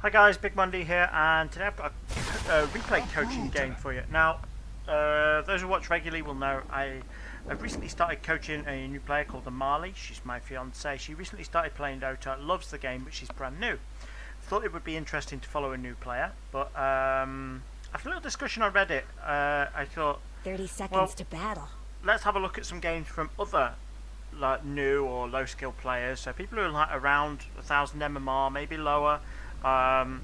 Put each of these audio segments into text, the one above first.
Hi guys, Big Monday here, and today I've got a replay coaching game for you. Now, those who watch regularly will know I've recently started coaching a new player called Marley. She's my fiance. She recently started playing Dota, loves the game, but she's brand new. Thought it would be interesting to follow a new player, but after a little discussion on Reddit, I thought 30 seconds to battle. Let's have a look at some games from other like new or low skill players. So people who are like around 1,000 MMR, maybe lower. And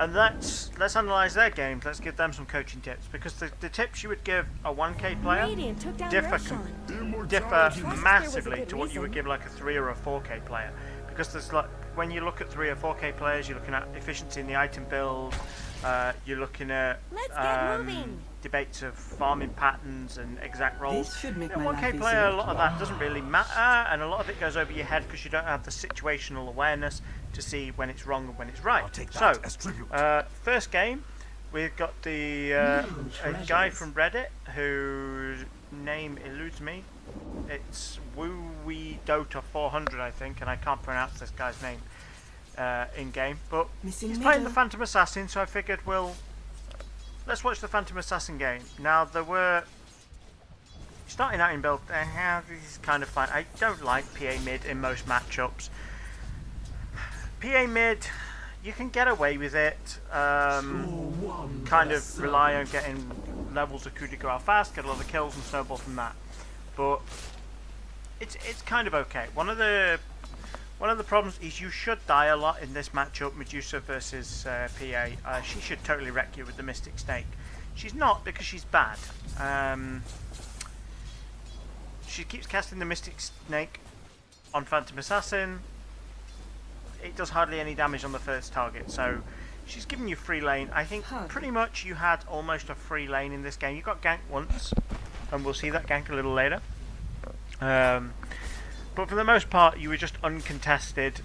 let's analyse their games. Let's give them some coaching tips, because the tips you would give a 1K player differ massively to what you would give like a 3 or a 4K player. Because there's like, when you look at 3 or 4K players, you're looking at efficiency in the item build. You're looking at debates of farming patterns and exact roles. 1K player, a lot of that doesn't really matter, and a lot of it goes over your head because you don't have the situational awareness to see when it's wrong and when it's right. So, first game, we've got the a guy from Reddit whose name eludes me. It's wuweidota400, I think, and I can't pronounce this guy's name in game. But he's playing the Phantom Assassin, so I figured let's watch the Phantom Assassin game. Now, there were starting out in build. This is kind of fun. I don't like PA mid in most matchups. PA mid, you can get away with it. Kind of rely on getting levels of coup de grace fast, get a lot of kills and snowball from that. But it's kind of okay. One of the problems is you should die a lot in this matchup, Medusa versus PA. She should totally wreck you with the Mystic Snake. She's not, because she's bad. She keeps casting the Mystic Snake on Phantom Assassin. It does hardly any damage on the first target, so she's giving you free lane. I think pretty much you had almost a free lane in this game. You got ganked once, and we'll see that gank a little later. But for the most part, you were just uncontested.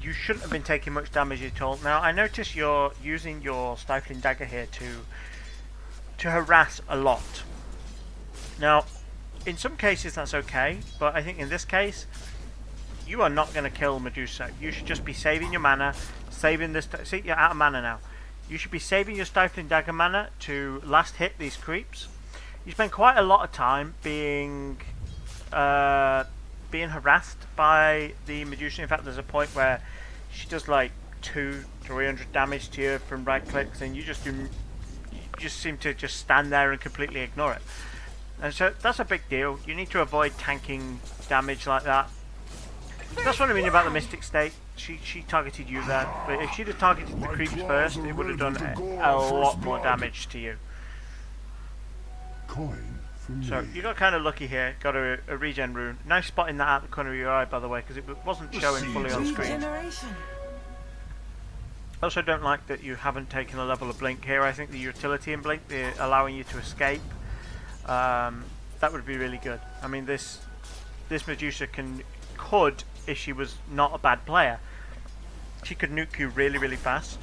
You shouldn't have been taking much damage at all. Now, I notice you're using your Stifling Dagger here to harass a lot. Now, in some cases that's okay, but I think in this case, you are not going to kill Medusa. You should just be saving your mana, saving this. See, you're out of mana now. You should be saving your Stifling Dagger mana to last hit these creeps. You spend quite a lot of time being harassed by the Medusa. In fact, there's a point where she does like 200-300 damage to you from right clicks, and you just seem to just stand there and completely ignore it. And so that's a big deal. You need to avoid tanking damage like that. So that's what I mean about the Mystic Snake. She targeted you there, but if she'd have targeted the creeps first, it would have done a lot more damage to you. So you got kind of lucky here. Got a regen rune. Nice spotting that out the corner of your eye, by the way, because it wasn't showing fully on screen. Also, don't like that you haven't taken a level of blink here. I think the utility in blink, allowing you to escape, that would be really good. I mean, this Medusa could, if she was not a bad player, she could nuke you really, really fast.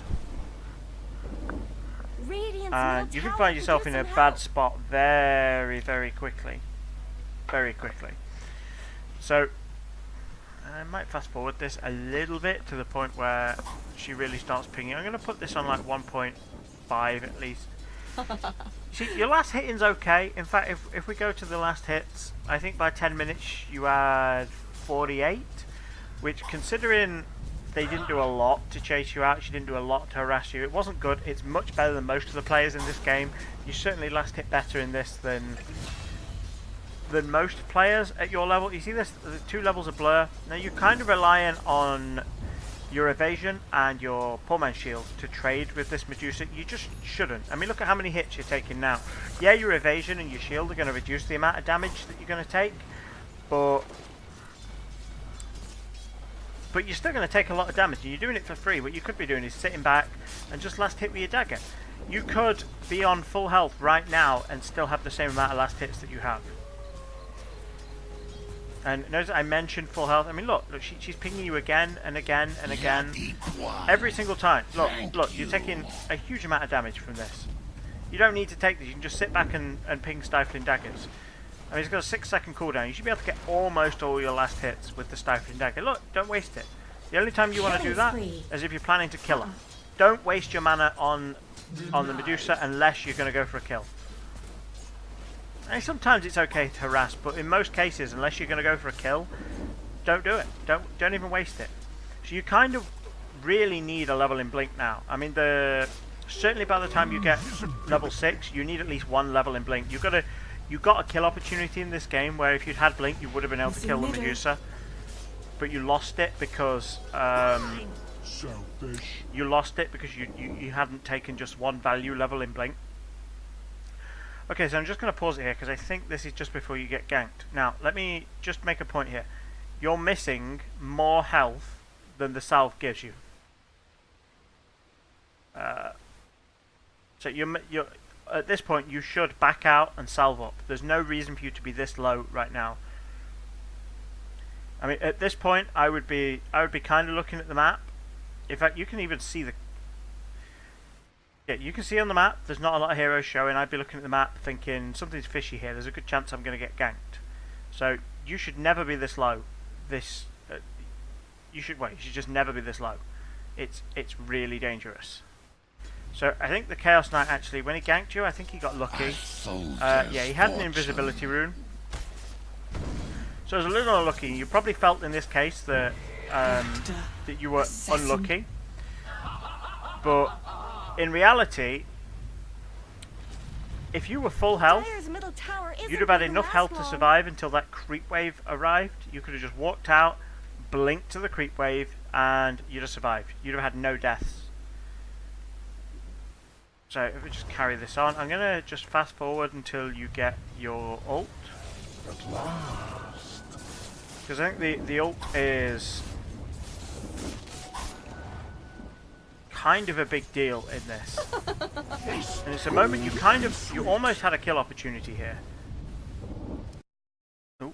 And you can find yourself in a bad spot very, very quickly. Very quickly. So, I might fast forward this a little bit to the point where she really starts pinging. I'm going to put this on like 1.5 at least. See, your last hitting's okay. In fact, if we go to the last hits, I think by 10 minutes you had 48, which, considering they didn't do a lot to chase you out, she didn't do a lot to harass you, it wasn't good. It's much better than most of the players in this game. You certainly last hit better in this than most players at your level. You see this, the 2 levels of blur. Now you're kind of relying on your evasion and your poor man's shield to trade with this Medusa. You just shouldn't. I mean, look at how many hits you're taking now. Yeah, your evasion and your shield are going to reduce the amount of damage that you're going to take, but you're still going to take a lot of damage, and you're doing it for free. What you could be doing is sitting back and just last hit with your dagger. You could be on full health right now and still have the same amount of last hits that you have. And notice I mentioned full health. I mean, look, she's pinging you again and again and again. Every single time. Look, you're taking a huge amount of damage from this. You don't need to take this. You can just sit back and ping Stifling Daggers. I mean, it's got a 6-second cooldown. You should be able to get almost all your last hits with the Stifling Dagger. Look, don't waste it. The only time you want to do that is if you're planning to kill her. Don't waste your mana on the Medusa unless you're going to go for a kill. And sometimes it's okay to harass, but in most cases, unless you're going to go for a kill, don't do it. Don't even waste it. So you kind of really need a level in Blink now. I mean, certainly by the time you get level 6, you need at least 1 level in Blink. You got a kill opportunity in this game where if you'd had Blink, you would have been able to kill the Medusa, but you lost it because you hadn't taken just 1 value level in Blink. Okay, so I'm just going to pause it here because I think this is just before you get ganked. Now, let me just make a point here. You're missing more health than the salve gives you. So you're at this point you should back out and salve up. There's no reason for you to be this low right now. I mean, at this point, I would be kind of looking at the map. In fact, you can even see you can see on the map. There's not a lot of heroes showing. I'd be looking at the map, thinking something's fishy here. There's a good chance I'm going to get ganked. So you should never be this low. You should just never be this low. It's really dangerous. So I think the Chaos Knight actually, when he ganked you, I think he got lucky. Yeah, he had an invisibility rune. So it was a little unlucky. You probably felt in this case that that you were unlucky. But in reality, if you were full health, you'd have had enough health to survive until that creep wave arrived. You could have just walked out, blinked to the creep wave, and you'd have survived. You'd have had no deaths. So if we just carry this on, I'm going to just fast forward until you get your ult. At last. Because I think the ult is kind of a big deal in this. And it's a moment you almost had a kill opportunity here. Ooh.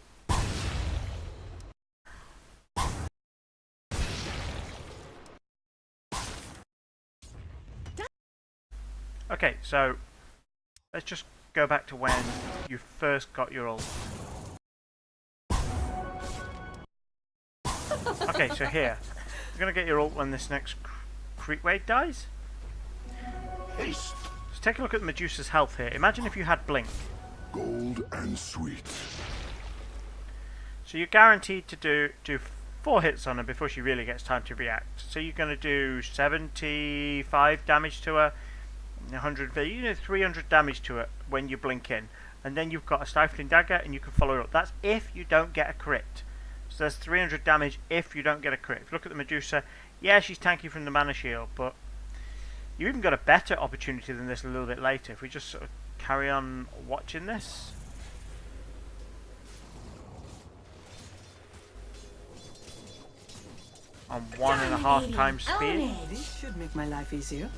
Okay, so let's just go back to when you first got your ult. Okay, so here, you're going to get your ult when this next creep wave dies. Haste. Let's take a look at Medusa's health here. Imagine if you had Blink. Gold and sweet. So you're guaranteed to do 4 hits on her before she really gets time to react. So you're going to do 75 damage to her, 300 damage to her when you blink in. And then you've got a Stifling Dagger and you can follow it up. That's if you don't get a crit. So there's 300 damage if you don't get a crit. If you look at the Medusa, yeah, she's tanky from the mana shield, but you even got a better opportunity than this a little bit later. If we just sort of carry on watching this. On 1.5 times speed. This should make my life easier.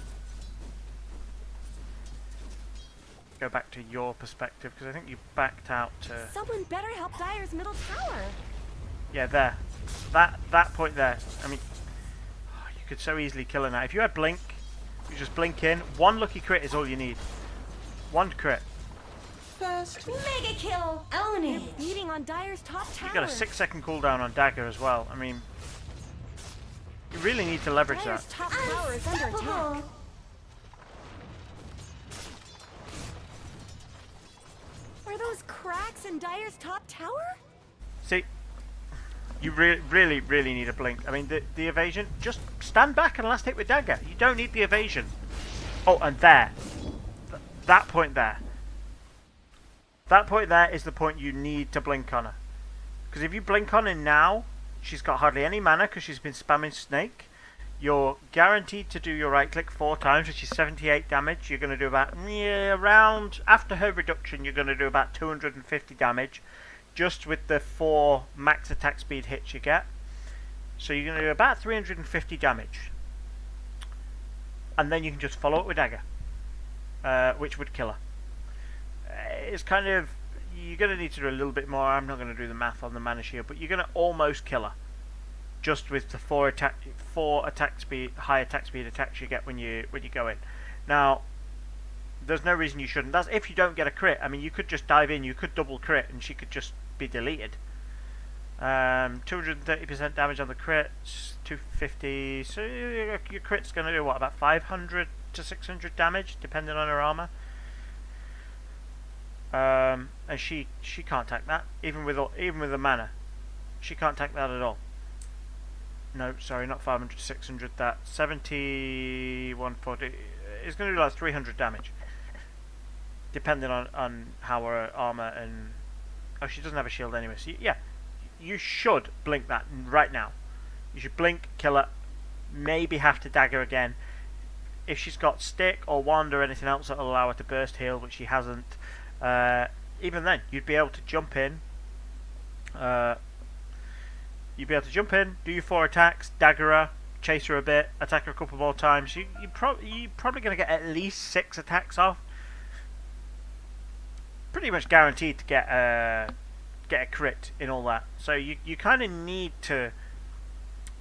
Go back to your perspective, because I think you backed out to... Someone better help Dire's middle tower. Yeah, there. That point there. I mean, you could so easily kill her now. If you had Blink, you just blink in. 1 lucky crit is all you need. 1 crit. First, Mega kill. Own it. They're beating on Dire's top tower. You got a 6-second cooldown on Dagger as well. I mean, you really need to leverage Dire's that. top tower is under attack. Are those cracks in Dire's top tower? See, you really need a blink. I mean, the evasion, just stand back and last hit with Dagger. You don't need the evasion. Oh, and there. That point there. That point there is the point you need to blink on her. Because if you blink on her now, she's got hardly any mana because she's been spamming Snake. You're guaranteed to do your right click 4 times, which is 78 damage. You're going to do about, around, after her reduction, you're going to do about 250 damage. Just with the 4 max attack speed hits you get. So you're going to do about 350 damage. And then you can just follow it with Dagger. Which would kill her. It's kind of, you're going to need to do a little bit more. I'm not going to do the math on the mana shield, but you're going to almost kill her. Just with the 4 attack speed, high attack speed attacks you get when you go in. Now, there's no reason you shouldn't. That's if you don't get a crit. I mean, you could just dive in, you could double crit, and she could just be deleted. 230% damage on the crits, 250. So your crit's going to do what, about 500 to 600 damage, depending on her armor. And she can't tank that, even with the mana. She can't tank that at all. No, sorry, not 500 to 600. That 70, 140 is going to do like 300 damage, depending on how her armor and. Oh, she doesn't have a shield anyway. So yeah, you should blink that right now. You should blink, kill her, maybe have to dagger again. If she's got stick or wand or anything else that'll allow her to burst heal, which she hasn't, even then you'd be able to jump in. You'd be able to jump in, do your 4 attacks, dagger her, chase her a bit, attack her a couple more times. You're probably going to get at least 6 attacks off. Pretty much guaranteed to get a crit in all that. So you kind of need to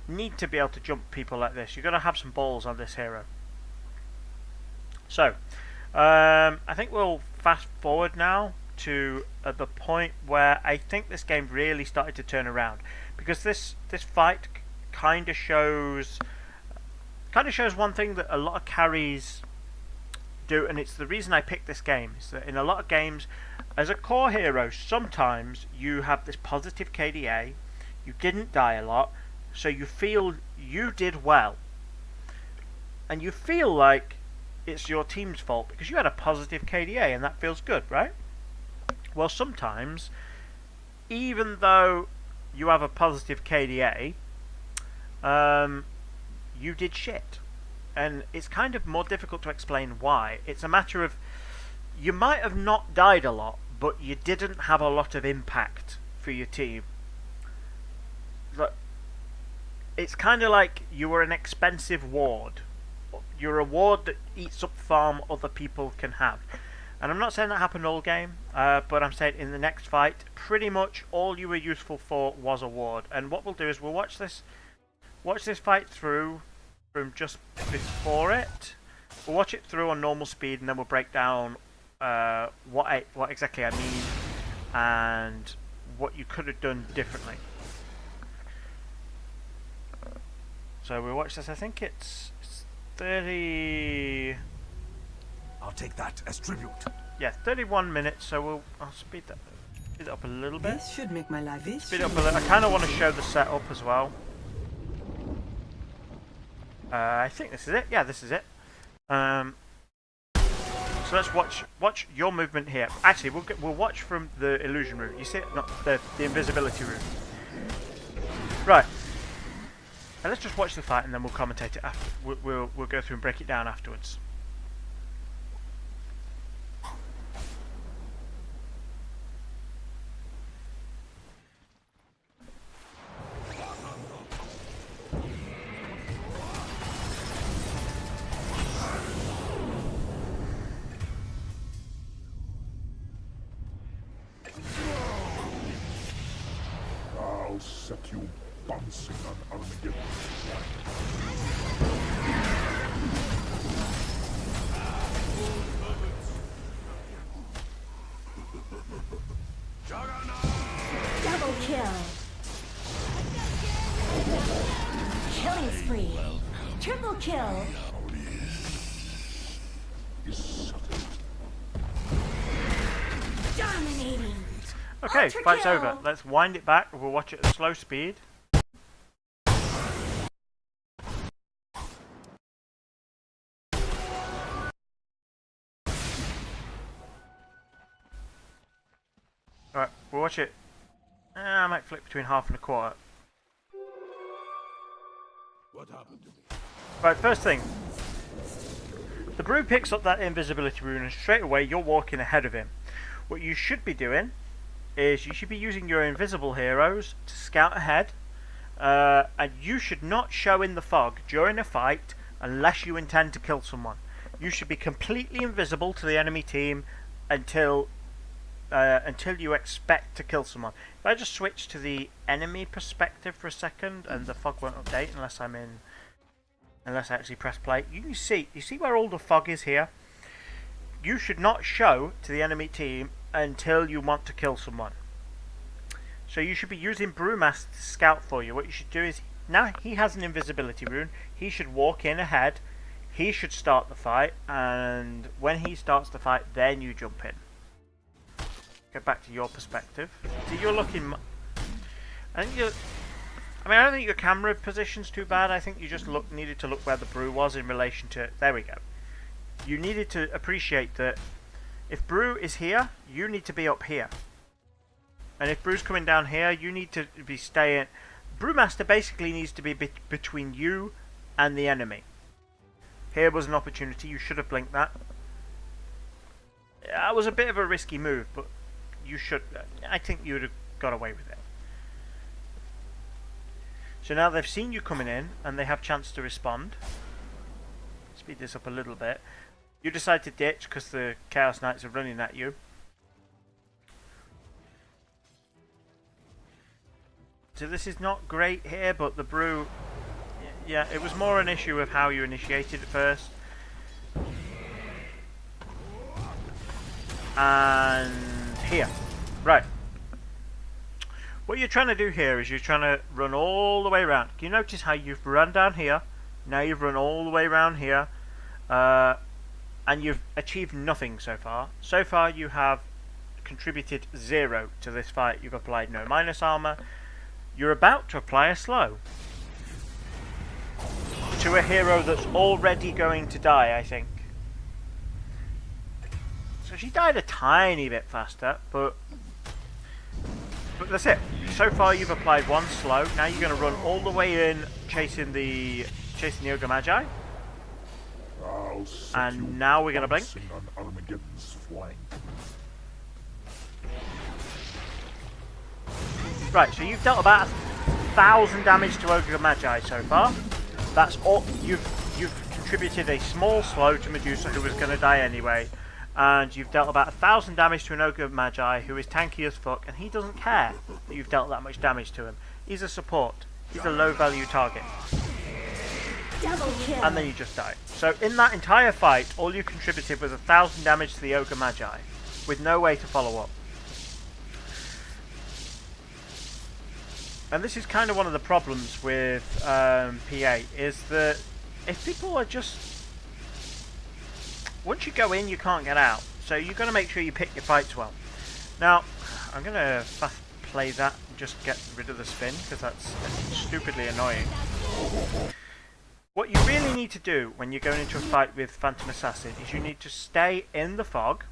be able to jump people like this. You've got to have some balls on this hero. So I think we'll fast forward now to the point where I think this game really started to turn around, because this fight kind of shows one thing that a lot of carries do, and it's the reason I picked this game, is that in a lot of games as a core hero sometimes you have this positive KDA, you didn't die a lot, so you feel you did well, and you feel like it's your team's fault because you had a positive KDA, and that feels good, right? Well, sometimes even though you have a positive KDA, you did shit. And it's kind of more difficult to explain why. It's a matter of, you might have not died a lot, but you didn't have a lot of impact for your team. Look, it's kind of like you were an expensive ward. You're a ward that eats up farm other people can have. And I'm not saying that happened all game, but I'm saying in the next fight, pretty much all you were useful for was a ward. And what we'll do is we'll watch this fight through from just before it. We'll watch it through on normal speed, and then we'll break down what exactly I mean and what you could have done differently. So we'll watch this. I think it's 30. I'll take that as tribute. Yeah, 31 minutes. So I'll speed that up a little bit. This should make my life easier. Speed up a little. I kind of want to show the setup as well. I think this is it. Yeah, this is it. So let's watch your movement here. Actually, we'll watch from the illusion room. You see it? Not the invisibility room. Right. Now let's just watch the fight, and then we'll commentate it after. We'll go through and break it down afterwards. I'll set you bouncing on Armageddon. Double kill. Killing spree. Triple kill. Is settled. Dominating. Okay, Ultra fight's kill. over. Let's wind it back. We'll watch it at slow speed. Alright, we'll watch it. I might flip between half and a quarter. What happened to me? Right, first thing. The brew picks up that invisibility rune, and straight away you're walking ahead of him. What you should be doing is you should be using your invisible heroes to scout ahead, and you should not show in the fog during a fight unless you intend to kill someone. You should be completely invisible to the enemy team until you expect to kill someone. If I just switch to the enemy perspective for a second, and the fog won't update unless I actually press play. You see where all the fog is here? You should not show to the enemy team until you want to kill someone. So you should be using Brewmaster to scout for you. What you should do is, now he has an invisibility rune, he should walk in ahead, he should start the fight, and when he starts the fight, then you jump in. Get back to your perspective. So you're looking... I don't think your camera position's too bad. I think you just needed to look where the brew was in relation to... There we go. You needed to appreciate that if brew is here, you need to be up here. And if brew's coming down here, you need to be staying... Brewmaster basically needs to be between you and the enemy. Here was an opportunity. You should have blinked that. That was a bit of a risky move, but you should... I think you would have got away with it. So now they've seen you coming in, and they have chance to respond. Speed this up a little bit. You decide to ditch because the Chaos Knights are running at you. So this is not great here, but the brew... Yeah, it was more an issue of how you initiated it first. And here. Right. What you're trying to do here is you're trying to run all the way around. Can you notice how you've run down here? Now you've run all the way around here. And you've achieved nothing so far. So far you have contributed 0 to this fight. You've applied no minus armor. You're about to apply a slow. To a hero that's already going to die, I think. So she died a tiny bit faster, but that's it. So far you've applied 1 slow. Now you're going to run all the way in, chasing the Ogre Magi. And now we're going to blink. On Armageddon's flank. Right, so you've dealt about 1,000 damage to Ogre Magi so far. That's all. You've contributed a small slow to Medusa, who was going to die anyway. And you've dealt about 1,000 damage to an Ogre Magi, who is tanky as fuck, and he doesn't care that you've dealt that much damage to him. He's a support. He's a low value target. Double kill. And then you just die. So in that entire fight, all you contributed was 1,000 damage to the Ogre Magi, with no way to follow up. And this is kind of one of the problems with P8, is that if people are just... Once you go in, you can't get out. So you've got to make sure you pick your fights well. Now, I'm going to fast play that and just get rid of the spin, because that's stupidly annoying. What you really need to do when you're going into a fight with Phantom Assassin is you need to stay in the fog,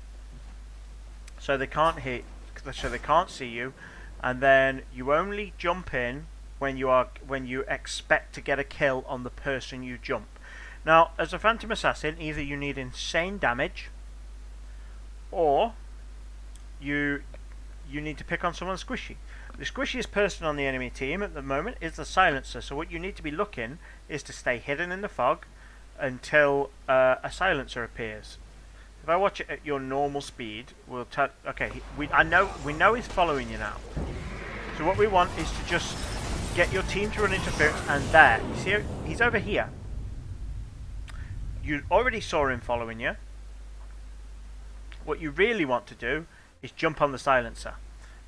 so they can't hit, so they can't see you, and then you only jump in when you expect to get a kill on the person you jump. Now, as a Phantom Assassin, either you need insane damage, or you need to pick on someone squishy. The squishiest person on the enemy team at the moment is the Silencer, so what you need to be looking is to stay hidden in the fog until a Silencer appears. If I watch it at your normal speed, we'll okay, we know he's following you now. So what we want is to just get your team to run interference, and there, you see, he's over here. You already saw him following you. What you really want to do is jump on the Silencer.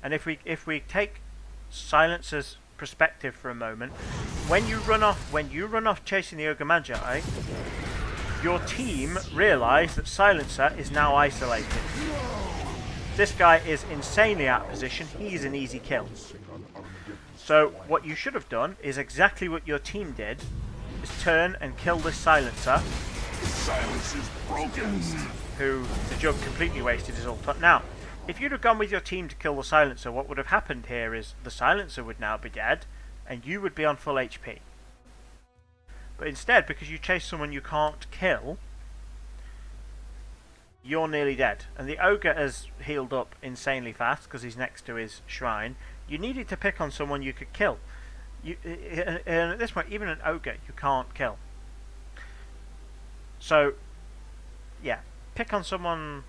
And if we take Silencer's perspective for a moment, when you run off chasing the Ogre Magi, your team realise that Silencer is now isolated. This guy is insanely out of position. He's an easy kill. So what you should have done is exactly what your team did: is turn and kill this Silencer. Silence is broken. Who the Jug completely wasted his ult. Now, if you'd have gone with your team to kill the Silencer, what would have happened here is the Silencer would now be dead, and you would be on full HP. But instead, because you chase someone you can't kill, you're nearly dead. And the Ogre has healed up insanely fast because he's next to his shrine. You needed to pick on someone you could kill. And at this point, even an Ogre you can't kill. So, yeah, pick on someone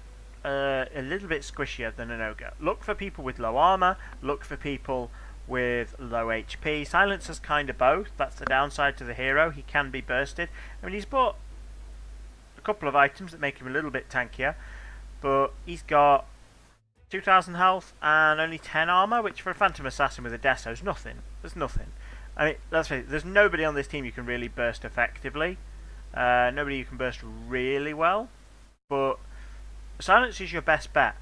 a little bit squishier than an Ogre. Look for people with low armor, look for people with low HP. Silencer's kind of both. That's the downside to the hero. He can be bursted. I mean, he's bought a couple of items that make him a little bit tankier, but he's got 2,000 health and only 10 armor, which for a Phantom Assassin with a Deso is nothing. There's nothing. I mean, let's face it, there's nobody on this team you can really burst effectively. Nobody you can burst really well. But Silence is your best bet.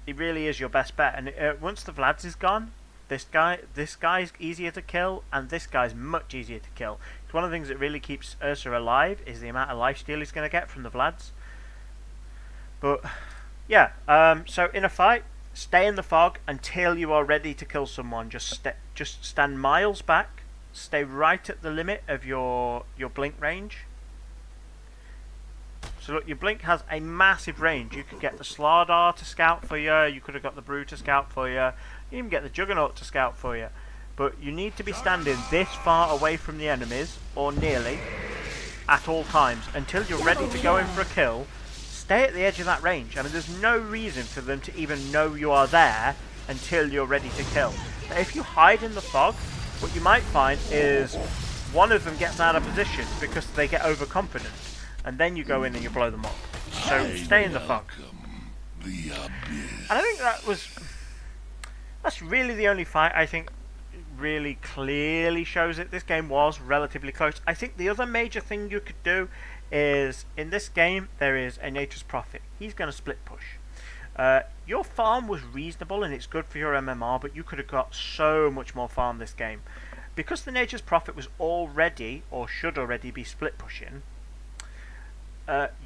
It really is your best bet. And once the Vlads is gone, this guy's easier to kill, and this guy's much easier to kill. It's one of the things that really keeps Ursa alive is the amount of lifesteal he's going to get from the Vlads. But yeah, so in a fight, stay in the fog until you are ready to kill someone. Just stand miles back, stay right at the limit of your blink range. So look, your blink has a massive range. You could get the Slardar to scout for you. You could have got the Brew to scout for you. You even get the Juggernaut to scout for you. But you need to be standing this far away from the enemies, or nearly, at all times until you're ready to go in for a kill. Stay at the edge of that range. I mean, there's no reason for them to even know you are there until you're ready to kill. Now, if you hide in the fog, what you might find is one of them gets out of position because they get overconfident, and then you go in and you blow them up. So stay in the fog. And I think that's really the only fight I think really clearly shows it. This game was relatively close. I think the other major thing you could do is, in this game, there is a Nature's Prophet. He's going to split push. Your farm was reasonable and it's good for your MMR, but you could have got so much more farm this game. Because the Nature's Prophet was already, or should already be split pushing,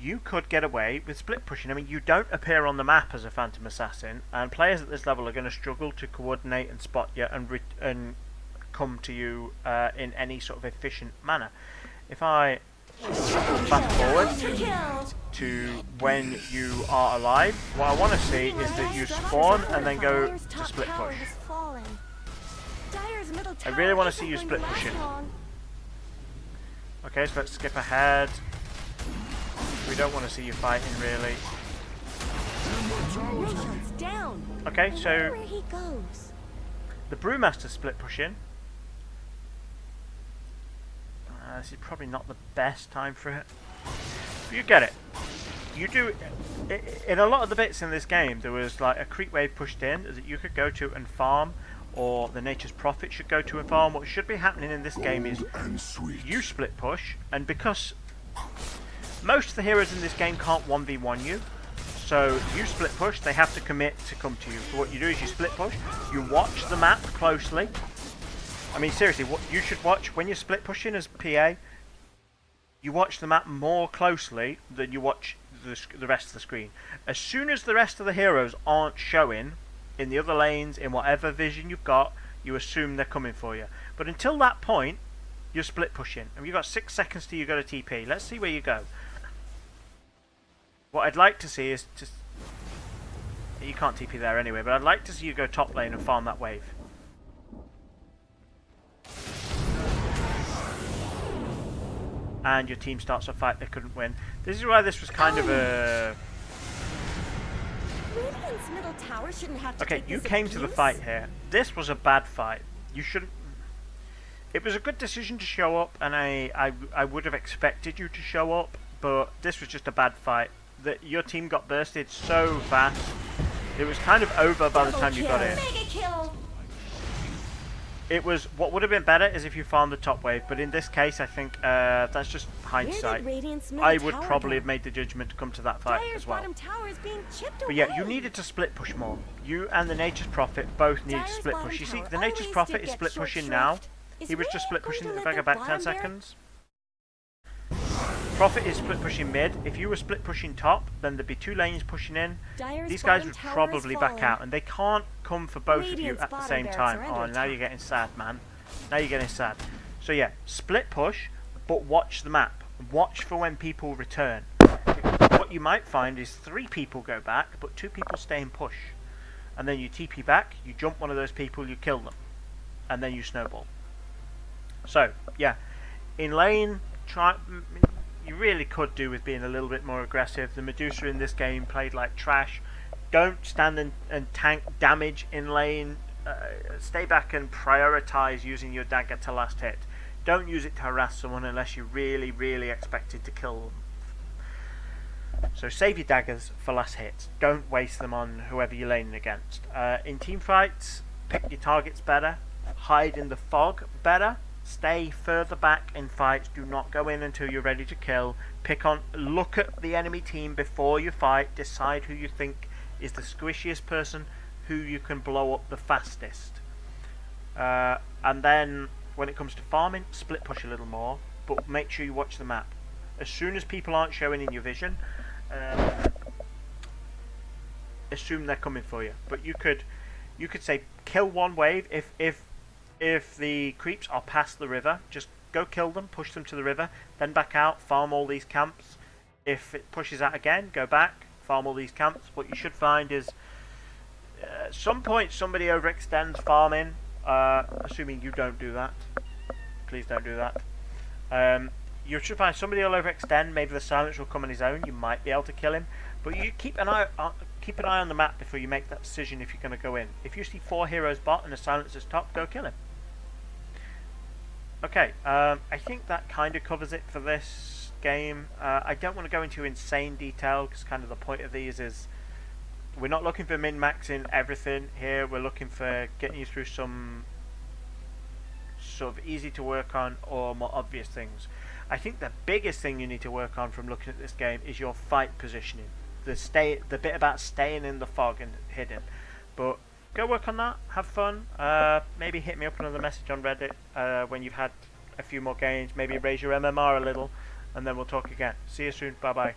you could get away with split pushing. I mean, you don't appear on the map as a Phantom Assassin, and players at this level are going to struggle to coordinate and spot you and come to you in any sort of efficient manner. If I fast forward to when you are alive, what I want to see is that you spawn and then go to split push. I really want to see you split pushing. Okay, so let's skip ahead. We don't want to see you fighting, really. Okay, so the Brewmaster split pushing. This is probably not the best time for it. But you get it. You do. In a lot of the bits in this game, there was like a creep wave pushed in that you could go to and farm, or the Nature's Prophet should go to and farm. What should be happening in this game is you split push, and because most of the heroes in this game can't 1v1 you, so you split push, they have to commit to come to you. So what you do is you split push, you watch the map closely. I mean, seriously, what you should watch when you're split pushing as PA, you watch the map more closely than you watch the rest of the screen. As soon as the rest of the heroes aren't showing in the other lanes, in whatever vision you've got, you assume they're coming for you. But until that point, you're split pushing. And you've got 6 seconds till you go to TP. Let's see where you go. What I'd like to see is just... You can't TP there anyway, but I'd like to see you go top lane and farm that wave. And your team starts a fight they couldn't win. This is why this was kind of a... Radiant's middle tower shouldn't have to Okay, take you this came to the abuse. fight here. This was a bad fight. You shouldn't... It was a good decision to show up, and I would have expected you to show up, but this was just a bad fight. Your team got bursted so fast. It was kind of over by the time you got in. Mega kill. It was, what would have been better is if you farmed the top wave, but in this case I think that's just hindsight. I would probably have made the judgment to come to that fight as well. But yeah, you needed to split push more. You and the Nature's Prophet both needed to split push. You see, the Nature's Prophet is split pushing now. He was just split pushing if I go back 10 seconds. Prophet is split pushing mid. If you were split pushing top, then there'd be 2 lanes pushing in. These guys would probably back out, and they can't come for both of you at the same time. Oh, now you're getting sad, man. Now you're getting sad. So yeah, split push, but watch the map. Watch for when people return. What you might find is 3 people go back, but 2 people stay and push. And then you TP back, you jump one of those people, you kill them. And then you snowball. So, yeah. In lane, you really could do with being a little bit more aggressive. The Medusa in this game played like trash. Don't stand and tank damage in lane. Stay back and prioritize using your dagger to last hit. Don't use it to harass someone unless you really, really expected to kill them. So save your daggers for last hits. Don't waste them on whoever you're laning against. In team fights, pick your targets better. Hide in the fog better. Stay further back in fights. Do not go in until you're ready to kill. Look at the enemy team before you fight. Decide who you think is the squishiest person, who you can blow up the fastest. And then when it comes to farming, split push a little more, but make sure you watch the map. As soon as people aren't showing in your vision, assume they're coming for you. But you could say kill one wave. If the creeps are past the river, just go kill them, push them to the river, then back out, farm all these camps. If it pushes out again, go back, farm all these camps. What you should find is at some point somebody overextends farming, assuming you don't do that. Please don't do that. You should find somebody will overextend. Maybe the silence will come on his own. You might be able to kill him, but you keep an eye on the map before you make that decision if you're going to go in. If you see 4 heroes bot and a silencer's top, go kill him. Okay, I think that kind of covers it for this game. I don't want to go into insane detail because kind of the point of these is we're not looking for min-maxing everything here. We're looking for getting you through some sort of easy to work on or more obvious things. I think the biggest thing you need to work on from looking at this game is your fight positioning. The bit about staying in the fog and hidden. But go work on that, have fun. Maybe hit me up another message on Reddit when you've had a few more games. Maybe raise your MMR a little, and then we'll talk again. See you soon. Bye bye.